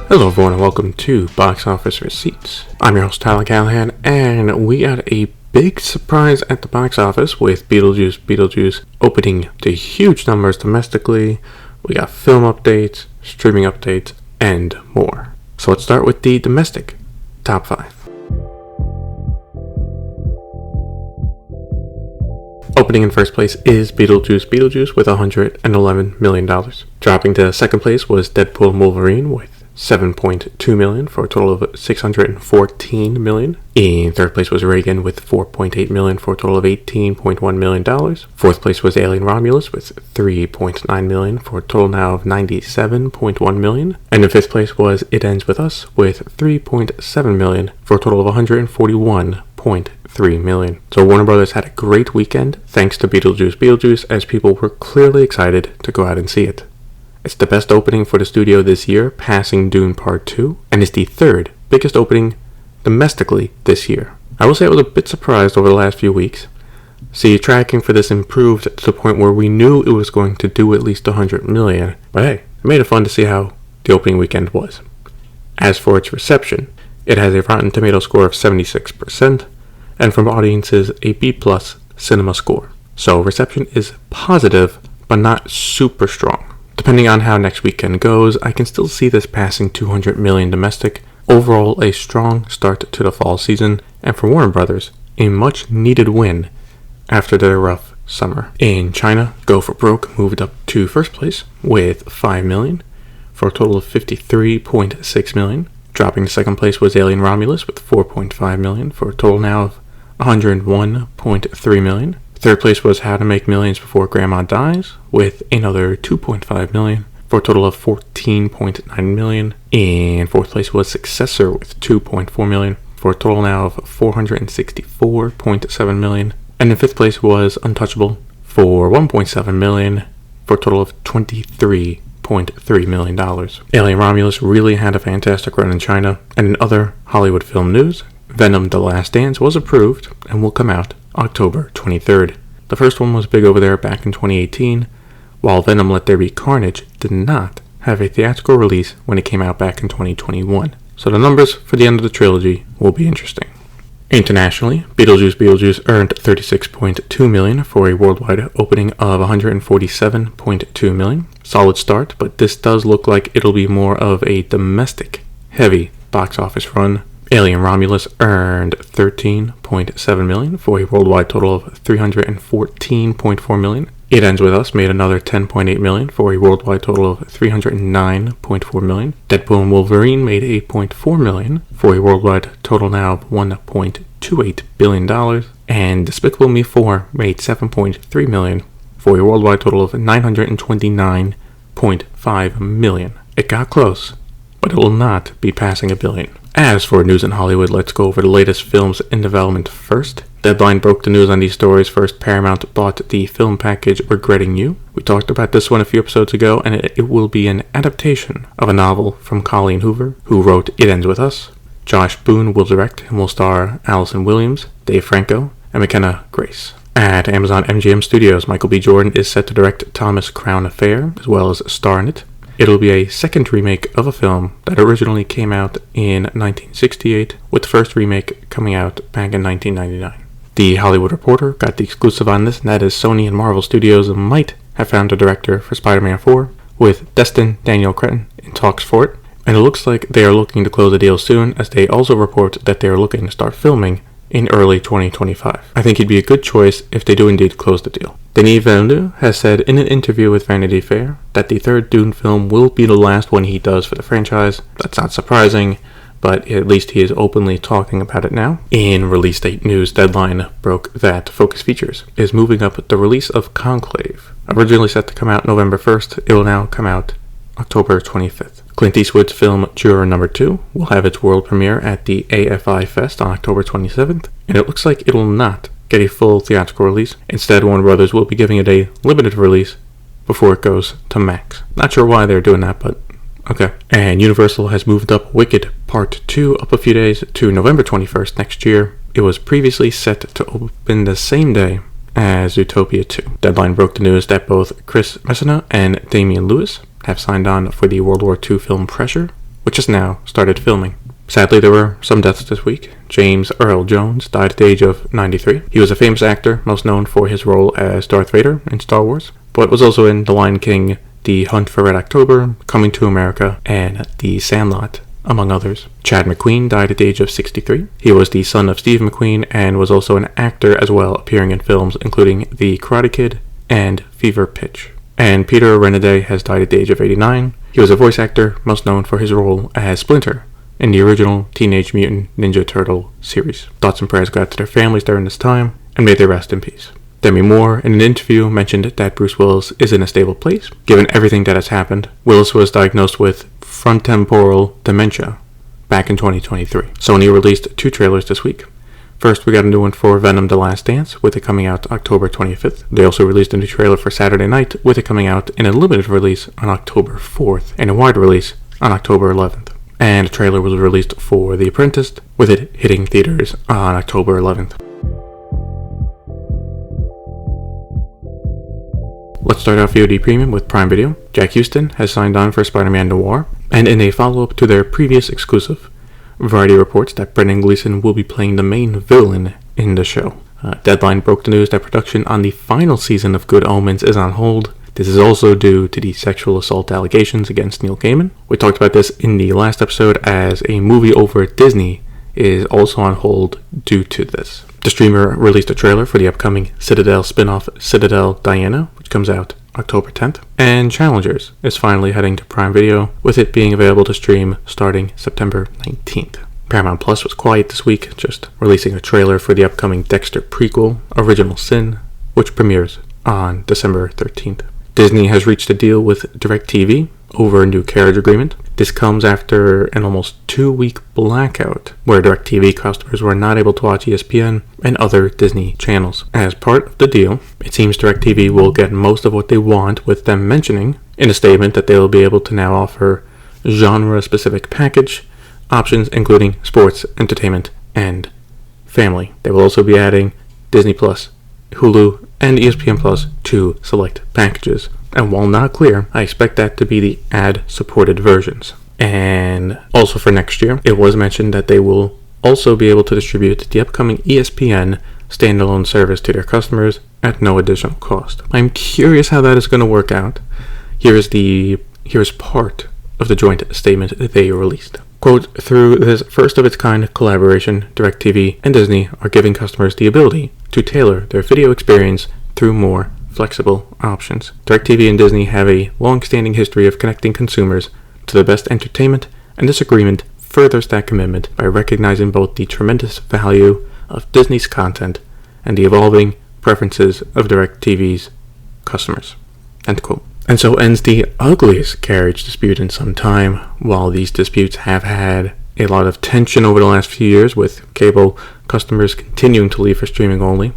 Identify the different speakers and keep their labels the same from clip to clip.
Speaker 1: Hello everyone and welcome to Box Office Receipts. I'm your host Tyler Callahan, and we got a big surprise at the box office with Beetlejuice Beetlejuice opening to huge numbers domestically. We got film updates, streaming updates, and more. So let's start with the domestic top 5. Opening in first place is Beetlejuice Beetlejuice with $111 million. Dropping to second place was Deadpool and Wolverine with $7.2 million for a total of $614 million. In third place was Reagan with $4.8 million for a total of $18.1 million. Fourth place was Alien Romulus with $3.9 million for a total now of $97.1 million. And in fifth place was It Ends With Us with $3.7 million for a total of $141.3 million. So Warner Brothers had a great weekend thanks to Beetlejuice Beetlejuice, as people were clearly excited to go out and see it. It's the best opening for the studio this year, passing Dune Part 2, and is the third biggest opening domestically this year. I will say I was a bit surprised over the last few weeks. See, tracking for this improved to the point where we knew it was going to do at least $100 million, but hey, it made it fun to see how the opening weekend was. As for its reception, it has a Rotten Tomato score of 76%, and from audiences a B+ cinema score. So reception is positive, but not super strong. Depending on how next weekend goes, I can still see this passing $200 million domestic. Overall, a strong start to the fall season, and for Warner Brothers, a much needed win after their rough summer. In China, Go for Broke moved up to first place with $5 million for a total of $53.6 million. Dropping to second place was Alien Romulus with $4.5 million for a total now of $101.3 million. Third place was How to Make Millions Before Grandma Dies with another $2.5 million for a total of $14.9 million. And fourth place was Successor with $2.4 million for a total now of $464.7 million. And in fifth place was Untouchable for $1.7 million for a total of $23.3 million. Alien Romulus really had a fantastic run in China. And in other Hollywood film news, Venom: The Last Dance was approved and will come out October 23rd. The first one was big over there back in 2018, while Venom: Let There Be Carnage did not have a theatrical release when it came out back in 2021. So the numbers for the end of the trilogy will be interesting. Internationally, Beetlejuice Beetlejuice earned $36.2 million for a worldwide opening of $147.2 million. Solid start, but this does look like it'll be more of a domestic heavy box office run. Alien Romulus earned $13.7 million for a worldwide total of $314.4 million. It Ends With Us made another $10.8 million for a worldwide total of $309.4 million. Deadpool and Wolverine made $8.4 million for a worldwide total now of $1.28 billion. And Despicable Me 4 made $7.3 million for a worldwide total of $929.5 million. It got close, but it will not be passing $1 billion. As for news in Hollywood, let's go over the latest films in development first. Deadline broke the news on these stories first. Paramount bought the film package Regretting You. We talked about this one a few episodes ago, and it will be an adaptation of a novel from Colleen Hoover, who wrote It Ends With Us. Josh Boone will direct and will star Allison Williams, Dave Franco, and McKenna Grace. At Amazon MGM Studios, Michael B. Jordan is set to direct Thomas Crown Affair, as well as star in it. It'll be a second remake of a film that originally came out in 1968, with the first remake coming out back in 1999. The Hollywood Reporter got the exclusive on this, and that is Sony and Marvel Studios might have found a director for Spider-Man 4, with Destin Daniel Cretton in talks for it, and it looks like they are looking to close the deal soon, as they also report that they are looking to start filming in early 2025. I think he'd be a good choice if they do indeed close the deal. Denis Villeneuve has said in an interview with Vanity Fair that the third Dune film will be the last one he does for the franchise. That's not surprising, but at least he is openly talking about it now. In release date news, Deadline broke that Focus Features is moving up the release of Conclave. Originally set to come out November 1st, it will now come out October 25th. Clint Eastwood's film Juror No. 2 will have its world premiere at the AFI Fest on October 27th, and it looks like it will not get a full theatrical release. Instead, Warner Brothers will be giving it a limited release before it goes to Max. Not sure why they're doing that, but okay. And Universal has moved up Wicked Part 2 up a few days to November 21st next year. It was previously set to open the same day as Zootopia 2. Deadline broke the news that both Chris Messina and Damian Lewis have signed on for the World War II film Pressure, which has now started filming. Sadly, there were some deaths this week. James Earl Jones died at the age of 93. He was a famous actor, most known for his role as Darth Vader in Star Wars, but was also in The Lion King, The Hunt for Red October, Coming to America, and The Sandlot, among others. Chad McQueen died at the age of 63. He was the son of Steve McQueen and was also an actor as well, appearing in films including The Karate Kid and Fever Pitch. And Peter Renaday has died at the age of 89. He was a voice actor, most known for his role as Splinter in the original Teenage Mutant Ninja Turtle series. Thoughts and prayers go out to their families during this time, and may they rest in peace. Demi Moore, in an interview, mentioned that Bruce Willis is in a stable place. Given everything that has happened, Willis was diagnosed with frontotemporal dementia back in 2023. Sony released 2 trailers this week. First, we got a new one for Venom: The Last Dance, with it coming out October 25th. They also released a new trailer for Saturday Night, with it coming out in a limited release on October 4th, and a wide release on October 11th. And a trailer was released for The Apprentice, with it hitting theaters on October 11th. Let's start our VOD premium with Prime Video. Jack Huston has signed on for Spider-Man Noir, and in a follow-up to their previous exclusive, Variety reports that Brendan Gleeson will be playing the main villain in the show. Deadline broke the news that production on the final season of Good Omens is on hold. This is also due to the sexual assault allegations against Neil Gaiman. We talked about this in the last episode, as a movie over at Disney is also on hold due to this. The streamer released a trailer for the upcoming Citadel spin-off Citadel Diana, which comes out October 10th. And Challengers is finally heading to Prime Video, with it being available to stream starting September 19th. Paramount Plus was quiet this week, just releasing a trailer for the upcoming Dexter prequel, Original Sin, which premieres on December 13th. Disney has reached a deal with DirectTV over a new carriage agreement. This comes after an almost 2-week blackout where DirectTV customers were not able to watch ESPN and other Disney channels. As part of the deal, it seems DirectTV will get most of what they want, with them mentioning in a statement that they will be able to now offer genre-specific package options including sports, entertainment, and family. They will also be adding Disney Plus, Hulu, and ESPN Plus to select packages. And while not clear, I expect that to be the ad-supported versions. And also for next year, it was mentioned that they will also be able to distribute the upcoming ESPN standalone service to their customers at no additional cost. I'm curious how that is going to work out. Here's part of the joint statement that they released. Quote, "Through this first-of-its-kind collaboration, DirectTV and Disney are giving customers the ability to tailor their video experience through more flexible options. DirectTV and Disney have a long-standing history of connecting consumers to the best entertainment, and this agreement furthers that commitment by recognizing both the tremendous value of Disney's content and the evolving preferences of DirectTV's customers." End quote. And so ends the ugliest carriage dispute in some time. While these disputes have had a lot of tension over the last few years, with cable customers continuing to leave for streaming only,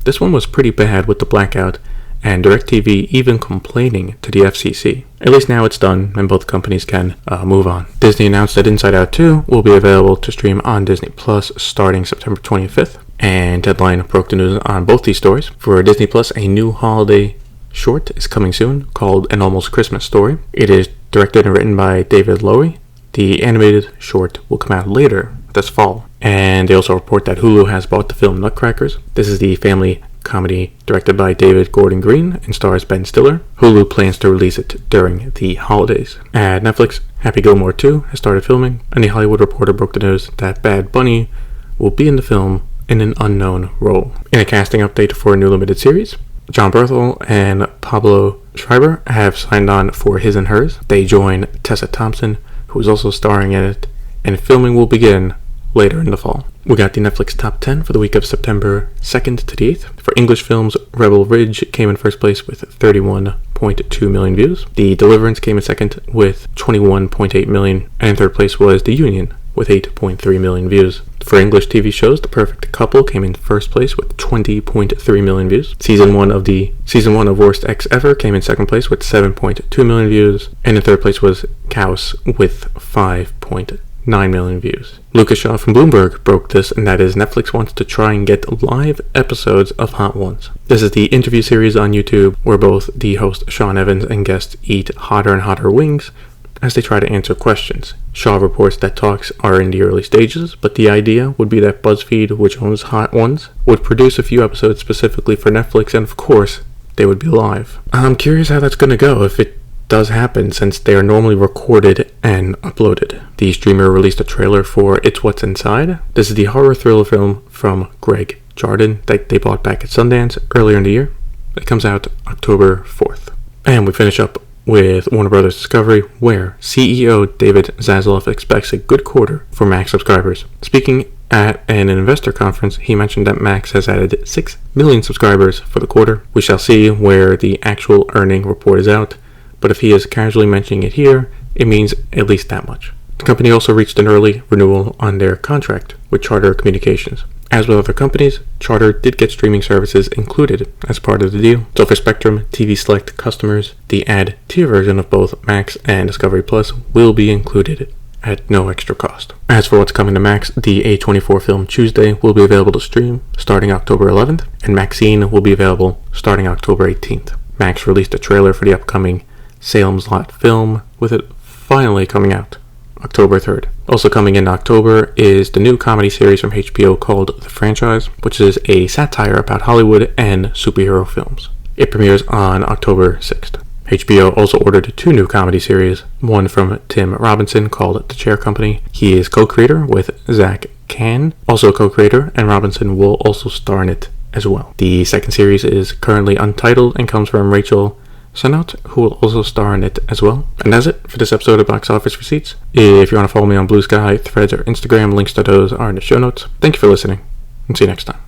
Speaker 1: this one was pretty bad with the blackout, and DirectTV even complaining to the FCC. At least now it's done, and both companies can move on. Disney announced that Inside Out 2 will be available to stream on Disney Plus starting September 25th, and Deadline broke the news on both these stories. For Disney Plus, a new holiday short is coming soon called An Almost Christmas Story. It is directed and written by David Lowery. The animated short will come out later this fall. And they also report that Hulu has bought the film Nutcrackers. This is the family comedy directed by David Gordon Green and stars Ben Stiller. Hulu plans to release it during the holidays. At Netflix, Happy Gilmore 2 has started filming, and The Hollywood Reporter broke the news that Bad Bunny will be in the film in an unknown role. In a casting update for a new limited series, John Berthel and Pablo Schreiber have signed on for His and Hers. They join Tessa Thompson, who is also starring in it, and filming will begin later in the fall. We got the Netflix top 10 for the week of September 2nd to the 8th. For English films, Rebel Ridge came in first place with 31.2 million views. The Deliverance came in second with 21.8 million, and in third place was The Union with 8.3 million views. For English TV shows, The Perfect Couple came in first place with 20.3 million views. Season 1 of Worst Ex Ever came in second place with 7.2 million views, and in third place was Chaos with 5.9 million views. Lucas Shaw from Bloomberg broke this, and that is Netflix wants to try and get live episodes of Hot Ones. This is the interview series on YouTube where both the host Sean Evans and guests eat hotter and hotter wings, as they try to answer questions. Shaw reports that talks are in the early stages, but the idea would be that BuzzFeed, which owns Hot Ones, would produce a few episodes specifically for Netflix, and of course, they would be live. I'm curious how that's going to go if it does happen, since they are normally recorded and uploaded. The streamer released a trailer for It's What's Inside. This is the horror thriller film from Greg Jardin that they bought back at Sundance earlier in the year. It comes out October 4th. And we finish up with Warner Brothers Discovery, where CEO David Zaslav expects a good quarter for Max subscribers. Speaking at an investor conference, he mentioned that Max has added 6 million subscribers for the quarter. We shall see where the actual earning report is out, but if he is casually mentioning it here, it means at least that much. The company also reached an early renewal on their contract with Charter Communications. As with other companies, Charter did get streaming services included as part of the deal. So for Spectrum TV Select customers, the ad-tier version of both Max and Discovery Plus will be included at no extra cost. As for what's coming to Max, the A24 film Tuesday will be available to stream starting October 11th, and Maxine will be available starting October 18th. Max released a trailer for the upcoming Salem's Lot film, with it finally coming out October 3rd. Also coming in October is the new comedy series from HBO called The Franchise, which is a satire about Hollywood and superhero films. It premieres on October 6th. HBO also ordered 2 new comedy series, one from Tim Robinson called The Chair Company. He is co-creator with Zach Kahn, also a co-creator, and Robinson will also star in it as well. The second series is currently untitled and comes from Rachel Sennott, who will also star in it as well. And that's it for this episode of Box Office Receipts. If you want to follow me on Blue Sky, Threads, or Instagram, links to those are in the show notes. Thank you for listening, and see you next time.